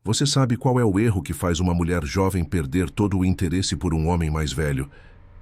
Você sabe qual é o erro que faz uma mulher jovem perder todo o interesse por um homem mais velho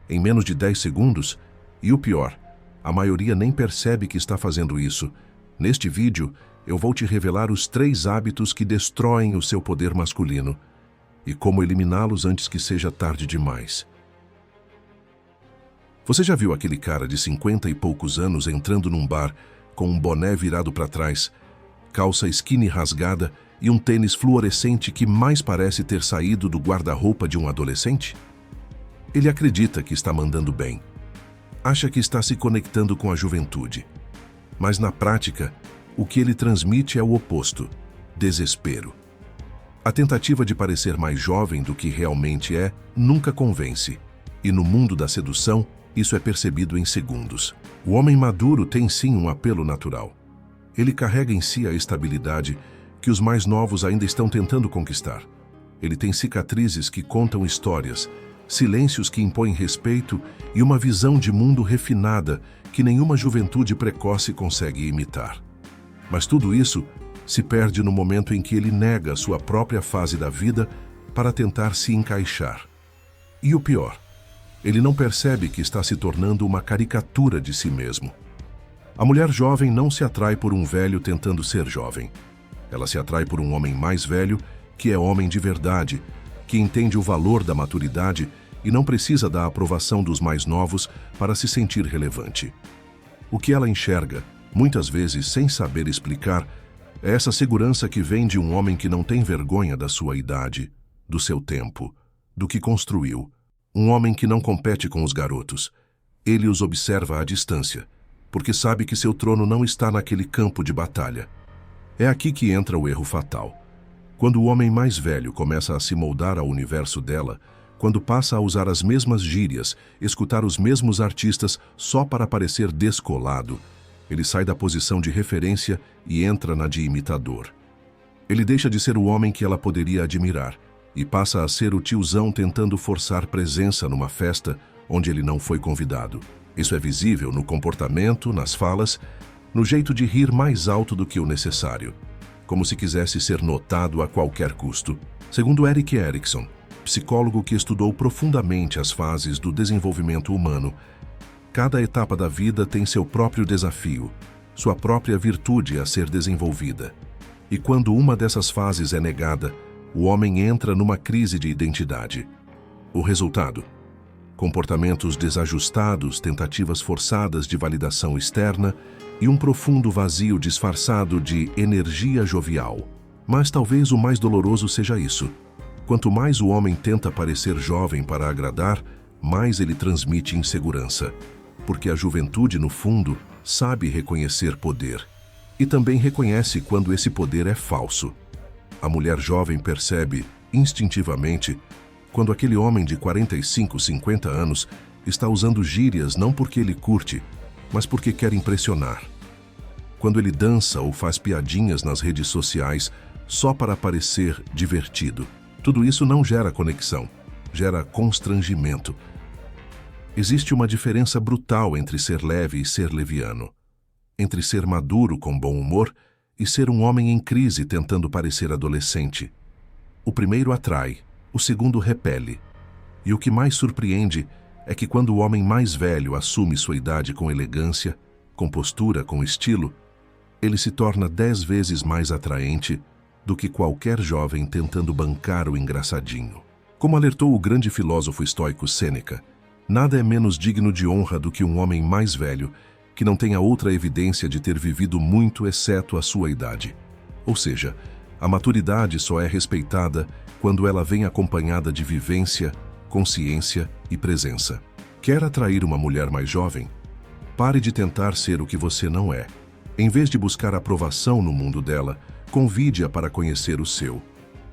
em menos de 10 segundos? E o pior, a maioria nem percebe que está fazendo isso. Neste vídeo, eu vou te revelar os 3 hábitos que destroem o seu poder masculino e como eliminá-los antes que seja tarde demais. Você já viu aquele cara de 50 e poucos anos entrando num bar com um boné virado para trás, calça skinny rasgada e um tênis fluorescente que mais parece ter saído do guarda-roupa de um adolescente? Ele acredita que está mandando bem. Acha que está se conectando com a juventude. Mas na prática, o que ele transmite é o oposto: desespero. A tentativa de parecer mais jovem do que realmente é nunca convence. E no mundo da sedução, isso é percebido em segundos. O homem maduro tem sim um apelo natural. Ele carrega em si a estabilidade que os mais novos ainda estão tentando conquistar. Ele tem cicatrizes que contam histórias, silêncios que impõem respeito e uma visão de mundo refinada que nenhuma juventude precoce consegue imitar. Mas tudo isso se perde no momento em que ele nega a sua própria fase da vida para tentar se encaixar. E o pior, ele não percebe que está se tornando uma caricatura de si mesmo. A mulher jovem não se atrai por um velho tentando ser jovem. Ela se atrai por um homem mais velho, que é homem de verdade, que entende o valor da maturidade e não precisa da aprovação dos mais novos para se sentir relevante. O que ela enxerga, muitas vezes sem saber explicar, é essa segurança que vem de um homem que não tem vergonha da sua idade, do seu tempo, do que construiu. Um homem que não compete com os garotos. Ele os observa à distância, porque sabe que seu trono não está naquele campo de batalha. É aqui que entra o erro fatal. Quando o homem mais velho começa a se moldar ao universo dela, quando passa a usar as mesmas gírias, escutar os mesmos artistas só para parecer descolado, ele sai da posição de referência e entra na de imitador. Ele deixa de ser o homem que ela poderia admirar e passa a ser o tiozão tentando forçar presença numa festa onde ele não foi convidado. Isso é visível no comportamento, nas falas, no jeito de rir mais alto do que o necessário, como se quisesse ser notado a qualquer custo. Segundo Erik Erikson, psicólogo que estudou profundamente as fases do desenvolvimento humano, cada etapa da vida tem seu próprio desafio, sua própria virtude a ser desenvolvida. E quando uma dessas fases é negada, o homem entra numa crise de identidade. O resultado? Comportamentos desajustados, tentativas forçadas de validação externa e um profundo vazio disfarçado de energia jovial. Mas talvez o mais doloroso seja isso. Quanto mais o homem tenta parecer jovem para agradar, mais ele transmite insegurança. Porque a juventude, no fundo, sabe reconhecer poder. E também reconhece quando esse poder é falso. A mulher jovem percebe, instintivamente, quando aquele homem de 45, 50 anos está usando gírias não porque ele curte, mas porque quer impressionar. Quando ele dança ou faz piadinhas nas redes sociais só para parecer divertido. Tudo isso não gera conexão, gera constrangimento. Existe uma diferença brutal entre ser leve e ser leviano, entre ser maduro com bom humor e ser um homem em crise tentando parecer adolescente. O primeiro atrai, o segundo repele. E o que mais surpreende é que quando o homem mais velho assume sua idade com elegância, com postura, com estilo, ele se torna 10 vezes mais atraente do que qualquer jovem tentando bancar o engraçadinho. Como alertou o grande filósofo estoico Sêneca, nada é menos digno de honra do que um homem mais velho que não tenha outra evidência de ter vivido muito exceto a sua idade. Ou seja, a maturidade só é respeitada quando ela vem acompanhada de vivência, consciência e presença. Quer atrair uma mulher mais jovem? Pare de tentar ser o que você não é. Em vez de buscar aprovação no mundo dela, convide-a para conhecer o seu.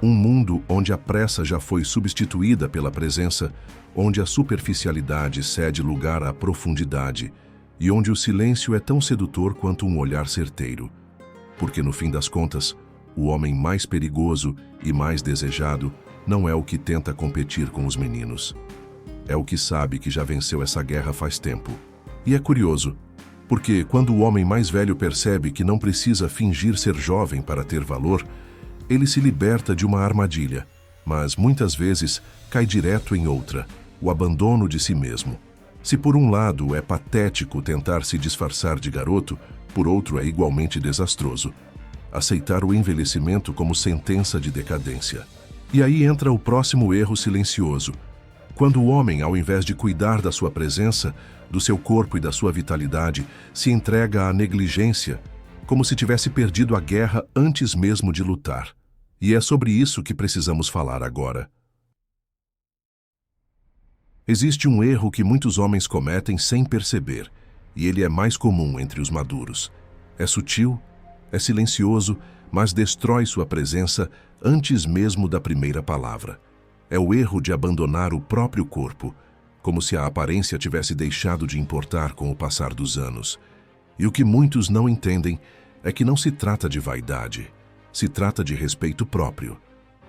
Um mundo onde a pressa já foi substituída pela presença, onde a superficialidade cede lugar à profundidade e onde o silêncio é tão sedutor quanto um olhar certeiro. Porque, no fim das contas, o homem mais perigoso e mais desejado não é o que tenta competir com os meninos. É o que sabe que já venceu essa guerra faz tempo. E é curioso, porque quando o homem mais velho percebe que não precisa fingir ser jovem para ter valor, Ele se liberta de uma armadilha, mas muitas vezes cai direto em outra, o abandono de si mesmo. Se por um lado é patético tentar se disfarçar de garoto, por outro é igualmente desastroso. Aceitar o envelhecimento como sentença de decadência. E aí entra o próximo erro silencioso. Quando o homem, ao invés de cuidar da sua presença, do seu corpo e da sua vitalidade, se entrega à negligência, como se tivesse perdido a guerra antes mesmo de lutar. E é sobre isso que precisamos falar agora. Existe um erro que muitos homens cometem sem perceber, e ele é mais comum entre os maduros. É sutil, é silencioso, mas destrói sua presença antes mesmo da primeira palavra. É o erro de abandonar o próprio corpo, como se a aparência tivesse deixado de importar com o passar dos anos. E o que muitos não entendem é que não se trata de vaidade, se trata de respeito próprio.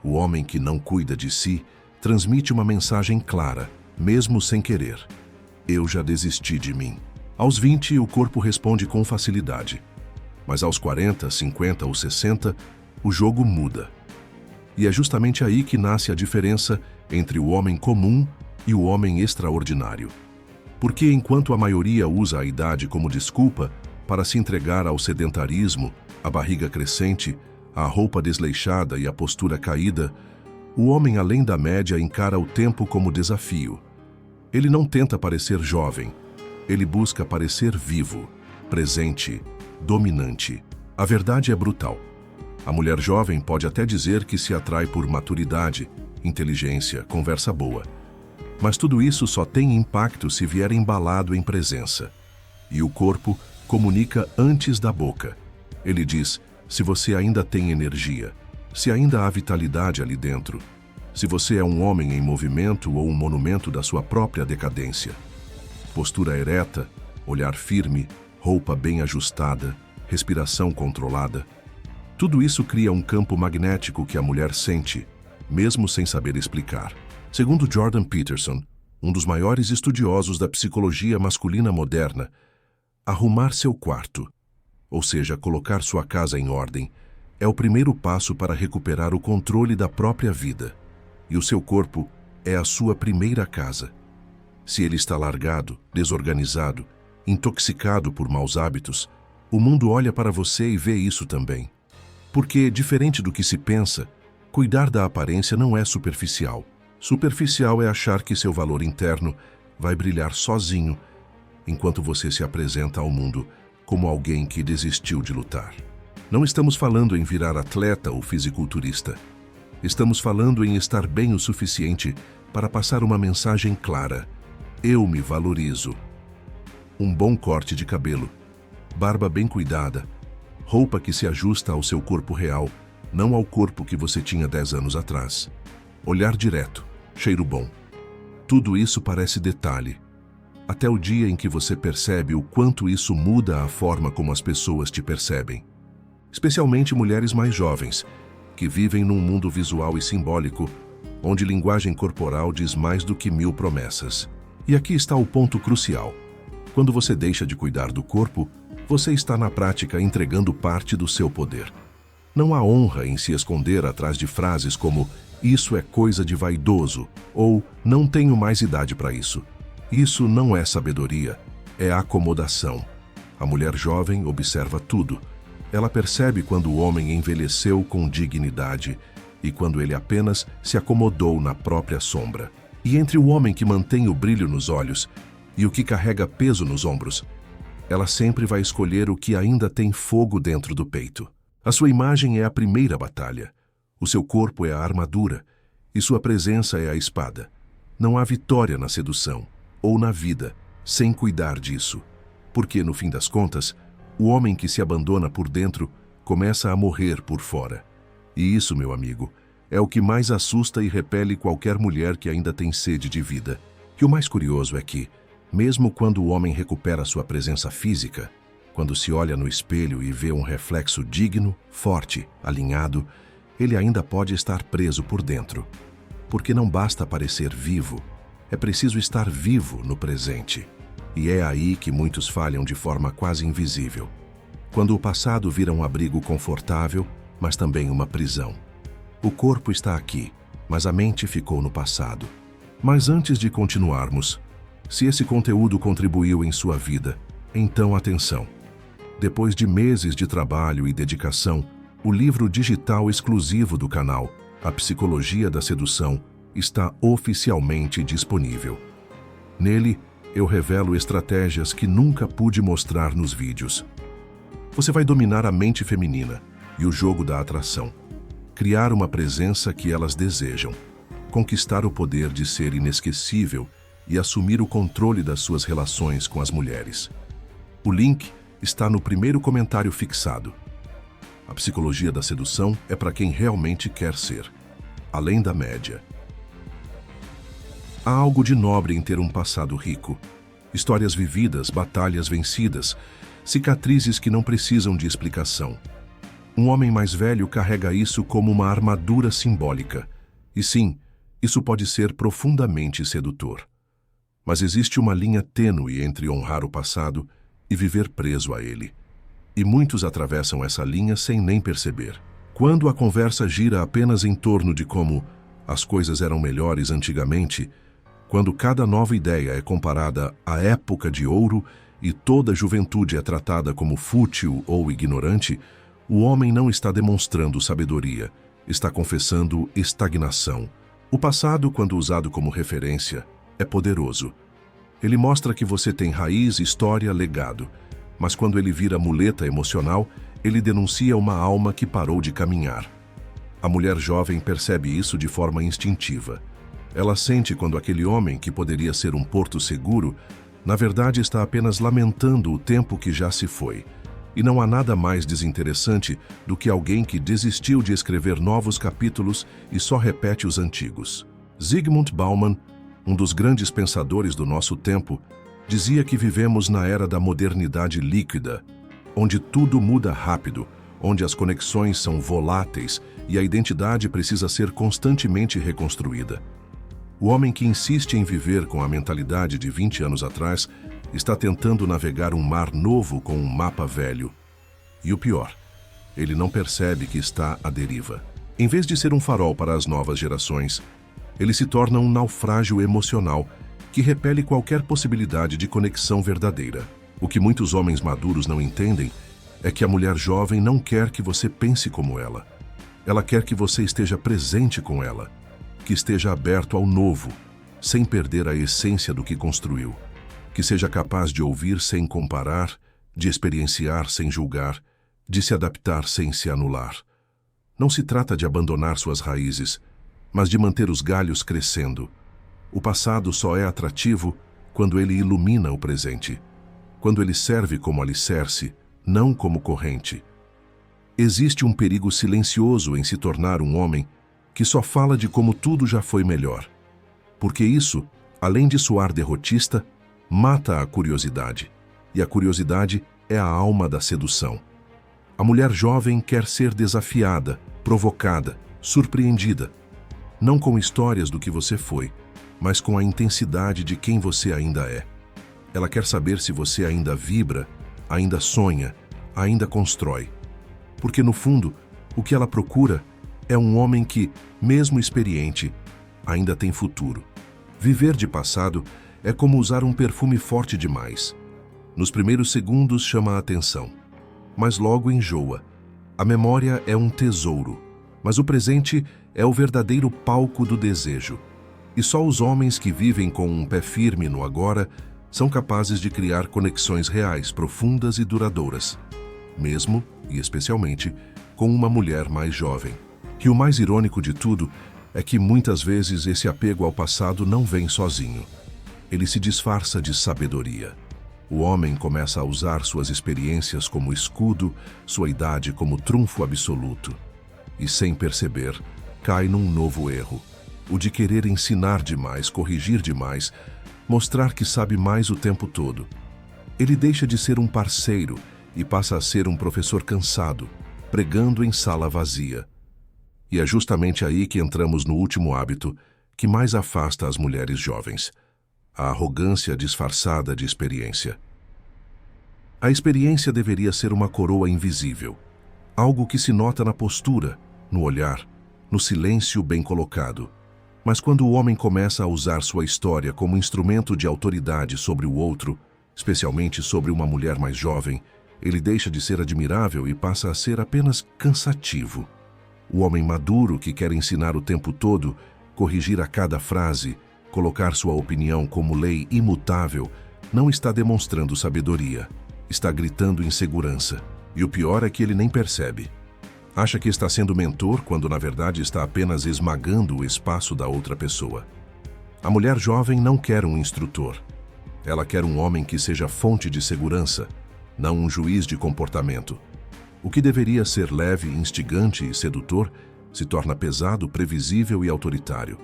O homem que não cuida de si transmite uma mensagem clara, mesmo sem querer. Eu já desisti de mim. Aos 20, o corpo responde com facilidade. Mas aos 40, 50 ou 60, o jogo muda. E é justamente aí que nasce a diferença entre o homem comum e o homem extraordinário. Porque enquanto a maioria usa a idade como desculpa para se entregar ao sedentarismo, à barriga crescente, à roupa desleixada e à postura caída, o homem além da média encara o tempo como desafio. Ele não tenta parecer jovem, ele busca parecer vivo, presente, dominante. A verdade é brutal. A mulher jovem pode até dizer que se atrai por maturidade, inteligência, conversa boa. Mas tudo isso só tem impacto se vier embalado em presença. E o corpo comunica antes da boca. Ele diz se você ainda tem energia, se ainda há vitalidade ali dentro, se você é um homem em movimento ou um monumento da sua própria decadência. Postura ereta, olhar firme, roupa bem ajustada, respiração controlada. Tudo isso cria um campo magnético que a mulher sente, mesmo sem saber explicar. Segundo Jordan Peterson, um dos maiores estudiosos da psicologia masculina moderna, arrumar seu quarto, ou seja, colocar sua casa em ordem, é o primeiro passo para recuperar o controle da própria vida. E o seu corpo é a sua primeira casa. Se ele está largado, desorganizado, intoxicado por maus hábitos, o mundo olha para você e vê isso também. Porque, diferente do que se pensa, cuidar da aparência não é superficial. Superficial é achar que seu valor interno vai brilhar sozinho, enquanto você se apresenta ao mundo como alguém que desistiu de lutar. Não estamos falando em virar atleta ou fisiculturista. Estamos falando em estar bem o suficiente para passar uma mensagem clara. Eu me valorizo. Um bom corte de cabelo, barba bem cuidada, roupa que se ajusta ao seu corpo real, não ao corpo que você tinha 10 anos atrás. Olhar direto, cheiro bom. Tudo isso parece detalhe, até o dia em que você percebe o quanto isso muda a forma como as pessoas te percebem. Especialmente mulheres mais jovens, que vivem num mundo visual e simbólico, onde linguagem corporal diz mais do que 1000 promessas. E aqui está o ponto crucial. Quando você deixa de cuidar do corpo, você está na prática entregando parte do seu poder. Não há honra em se esconder atrás de frases como "isso é coisa de vaidoso" ou "não tenho mais idade para isso". Isso não é sabedoria, é acomodação. A mulher jovem observa tudo. Ela percebe quando o homem envelheceu com dignidade e quando ele apenas se acomodou na própria sombra. E entre o homem que mantém o brilho nos olhos e o que carrega peso nos ombros, ela sempre vai escolher o que ainda tem fogo dentro do peito. A sua imagem é a primeira batalha. O seu corpo é a armadura e sua presença é a espada. Não há vitória na sedução ou na vida sem cuidar disso, porque, no fim das contas, o homem que se abandona por dentro começa a morrer por fora. E isso, meu amigo, é o que mais assusta e repele qualquer mulher que ainda tem sede de vida. E o mais curioso é que, mesmo quando o homem recupera sua presença física, quando se olha no espelho e vê um reflexo digno, forte, alinhado, ele ainda pode estar preso por dentro. Porque não basta parecer vivo, é preciso estar vivo no presente. E é aí que muitos falham de forma quase invisível. Quando o passado vira um abrigo confortável, mas também uma prisão. O corpo está aqui, mas a mente ficou no passado. Mas antes de continuarmos, se esse conteúdo contribuiu em sua vida, então atenção. Depois de meses de trabalho e dedicação, o livro digital exclusivo do canal, A Psicologia da Sedução, está oficialmente disponível. Nele, eu revelo estratégias que nunca pude mostrar nos vídeos. Você vai dominar a mente feminina e o jogo da atração, criar uma presença que elas desejam, conquistar o poder de ser inesquecível e assumir o controle das suas relações com as mulheres. O link está no primeiro comentário fixado. A psicologia da sedução é para quem realmente quer ser, além da média. Há algo de nobre em ter um passado rico. Histórias vividas, batalhas vencidas, cicatrizes que não precisam de explicação. Um homem mais velho carrega isso como uma armadura simbólica. E sim, isso pode ser profundamente sedutor. Mas existe uma linha tênue entre honrar o passado e viver preso a ele. E muitos atravessam essa linha sem nem perceber. Quando a conversa gira apenas em torno de como as coisas eram melhores antigamente, quando cada nova ideia é comparada à época de ouro e toda a juventude é tratada como fútil ou ignorante, o homem não está demonstrando sabedoria, está confessando estagnação. O passado, quando usado como referência, é poderoso. Ele mostra que você tem raiz, história, legado, mas quando ele vira muleta emocional, ele denuncia uma alma que parou de caminhar. A mulher jovem percebe isso de forma instintiva. Ela sente quando aquele homem, que poderia ser um porto seguro, na verdade está apenas lamentando o tempo que já se foi. E não há nada mais desinteressante do que alguém que desistiu de escrever novos capítulos e só repete os antigos. Zygmunt Bauman, um dos grandes pensadores do nosso tempo, dizia que vivemos na era da modernidade líquida, onde tudo muda rápido, onde as conexões são voláteis e a identidade precisa ser constantemente reconstruída. O homem que insiste em viver com a mentalidade de 20 anos atrás está tentando navegar um mar novo com um mapa velho. E o pior, ele não percebe que está à deriva. Em vez de ser um farol para as novas gerações, ele se torna um naufrágio emocional que repele qualquer possibilidade de conexão verdadeira. O que muitos homens maduros não entendem é que a mulher jovem não quer que você pense como ela. Ela quer que você esteja presente com ela, que esteja aberto ao novo, sem perder a essência do que construiu, que seja capaz de ouvir sem comparar, de experienciar sem julgar, de se adaptar sem se anular. Não se trata de abandonar suas raízes, mas de manter os galhos crescendo. O passado só é atrativo quando ele ilumina o presente, quando ele serve como alicerce, não como corrente. Existe um perigo silencioso em se tornar um homem que só fala de como tudo já foi melhor. Porque isso, além de soar derrotista, mata a curiosidade. E a curiosidade é a alma da sedução. A mulher jovem quer ser desafiada, provocada, surpreendida. Não com histórias do que você foi, mas com a intensidade de quem você ainda é. Ela quer saber se você ainda vibra, ainda sonha, ainda constrói. Porque, no fundo, o que ela procura é um homem que, mesmo experiente, ainda tem futuro. Viver de passado é como usar um perfume forte demais. Nos primeiros segundos chama a atenção, mas logo enjoa. A memória é um tesouro, mas o presente é o verdadeiro palco do desejo. E só os homens que vivem com um pé firme no agora são capazes de criar conexões reais, profundas e duradouras, mesmo e especialmente com uma mulher mais jovem. E o mais irônico de tudo é que muitas vezes esse apego ao passado não vem sozinho. Ele se disfarça de sabedoria. O homem começa a usar suas experiências como escudo, sua idade como trunfo absoluto. E sem perceber, cai num novo erro, o de querer ensinar demais, corrigir demais, mostrar que sabe mais o tempo todo. Ele deixa de ser um parceiro e passa a ser um professor cansado, pregando em sala vazia. E é justamente aí que entramos no último hábito que mais afasta as mulheres jovens: a arrogância disfarçada de experiência. A experiência deveria ser uma coroa invisível. Algo que se nota na postura, no olhar, no silêncio bem colocado. Mas quando o homem começa a usar sua história como instrumento de autoridade sobre o outro, especialmente sobre uma mulher mais jovem, ele deixa de ser admirável e passa a ser apenas cansativo. O homem maduro que quer ensinar o tempo todo, corrigir a cada frase, colocar sua opinião como lei imutável, não está demonstrando sabedoria, está gritando insegurança. E o pior é que ele nem percebe. Acha que está sendo mentor quando na verdade está apenas esmagando o espaço da outra pessoa. A mulher jovem não quer um instrutor. Ela quer um homem que seja fonte de segurança, não um juiz de comportamento. O que deveria ser leve, instigante e sedutor se torna pesado, previsível e autoritário.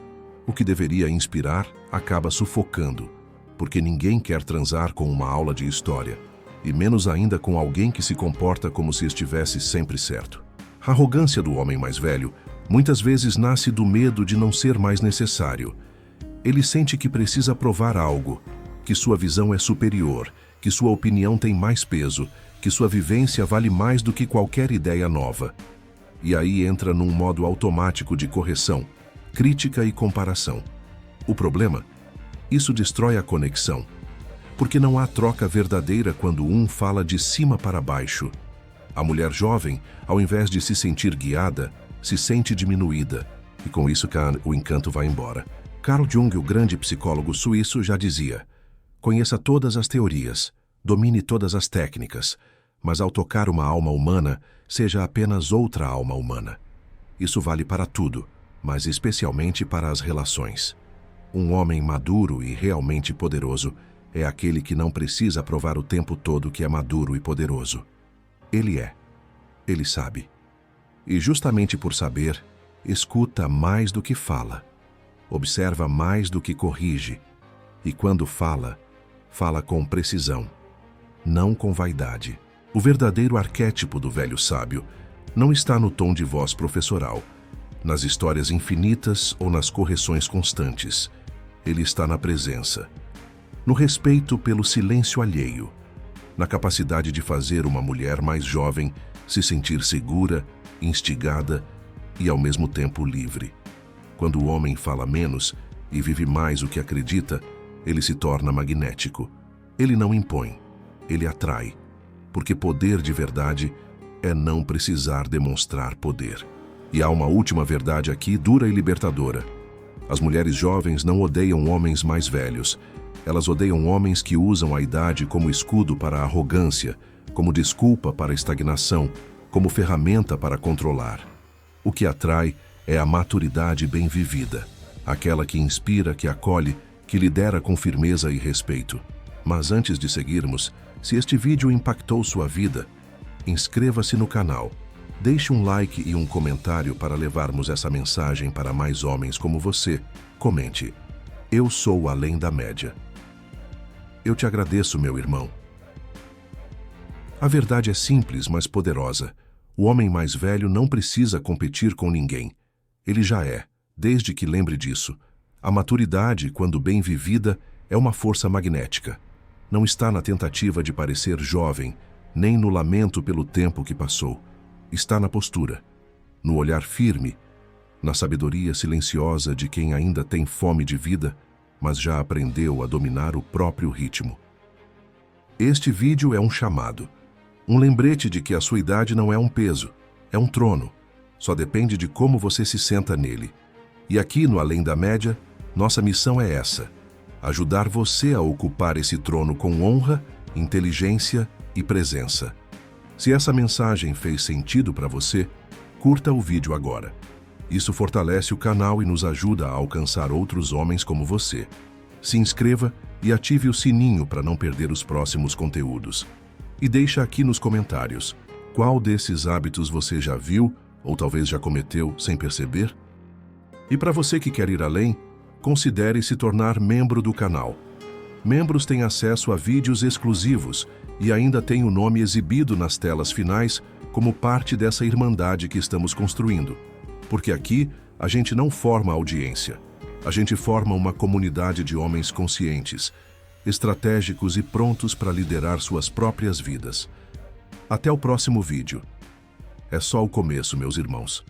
O que deveria inspirar acaba sufocando, porque ninguém quer transar com uma aula de história, e menos ainda com alguém que se comporta como se estivesse sempre certo. A arrogância do homem mais velho muitas vezes nasce do medo de não ser mais necessário. Ele sente que precisa provar algo, que sua visão é superior, que sua opinião tem mais peso, que sua vivência vale mais do que qualquer ideia nova. E aí entra num modo automático de correção, crítica e comparação. O problema? Isso destrói a conexão. Porque não há troca verdadeira quando um fala de cima para baixo. A mulher jovem, ao invés de se sentir guiada, se sente diminuída, e com isso o encanto vai embora. Carl Jung, o grande psicólogo suíço, já dizia: conheça todas as teorias, domine todas as técnicas, mas ao tocar uma alma humana, seja apenas outra alma humana. Isso vale para tudo, mas especialmente para as relações. Um homem maduro e realmente poderoso é aquele que não precisa provar o tempo todo que é maduro e poderoso. Ele é. Ele sabe. E justamente por saber, escuta mais do que fala. Observa mais do que corrige. E quando fala, fala com precisão, não com vaidade. O verdadeiro arquétipo do velho sábio não está no tom de voz professoral, nas histórias infinitas ou nas correções constantes. Ele está na presença, no respeito pelo silêncio alheio, na capacidade de fazer uma mulher mais jovem se sentir segura, instigada e ao mesmo tempo livre. Quando o homem fala menos e vive mais o que acredita, ele se torna magnético. Ele não impõe, ele atrai, porque poder de verdade é não precisar demonstrar poder. E há uma última verdade aqui, dura e libertadora. As mulheres jovens não odeiam homens mais velhos. Elas odeiam homens que usam a idade como escudo para a arrogância, como desculpa para a estagnação, como ferramenta para controlar. O que atrai é a maturidade bem vivida, aquela que inspira, que acolhe, que lidera com firmeza e respeito. Mas antes de seguirmos, se este vídeo impactou sua vida, inscreva-se no canal, deixe um like e um comentário para levarmos essa mensagem para mais homens como você. Comente: eu sou além da média. Eu te agradeço, meu irmão. A verdade é simples, mas poderosa. O homem mais velho não precisa competir com ninguém. Ele já é, desde que lembre disso. A maturidade, quando bem vivida, é uma força magnética. Não está na tentativa de parecer jovem, nem no lamento pelo tempo que passou. Está na postura, no olhar firme, na sabedoria silenciosa de quem ainda tem fome de vida, mas já aprendeu a dominar o próprio ritmo. Este vídeo é um chamado, um lembrete de que a sua idade não é um peso, é um trono. Só depende de como você se senta nele. E aqui no Além da Média, nossa missão é essa: ajudar você a ocupar esse trono com honra, inteligência e presença. Se essa mensagem fez sentido para você, curta o vídeo agora. Isso fortalece o canal e nos ajuda a alcançar outros homens como você. Se inscreva e ative o sininho para não perder os próximos conteúdos. E deixa aqui nos comentários qual desses hábitos você já viu ou talvez já cometeu sem perceber. E para você que quer ir além, considere se tornar membro do canal. Membros têm acesso a vídeos exclusivos e ainda têm o nome exibido nas telas finais como parte dessa irmandade que estamos construindo. Porque aqui a gente não forma audiência, a gente forma uma comunidade de homens conscientes, estratégicos e prontos para liderar suas próprias vidas. Até o próximo vídeo. É só o começo, meus irmãos.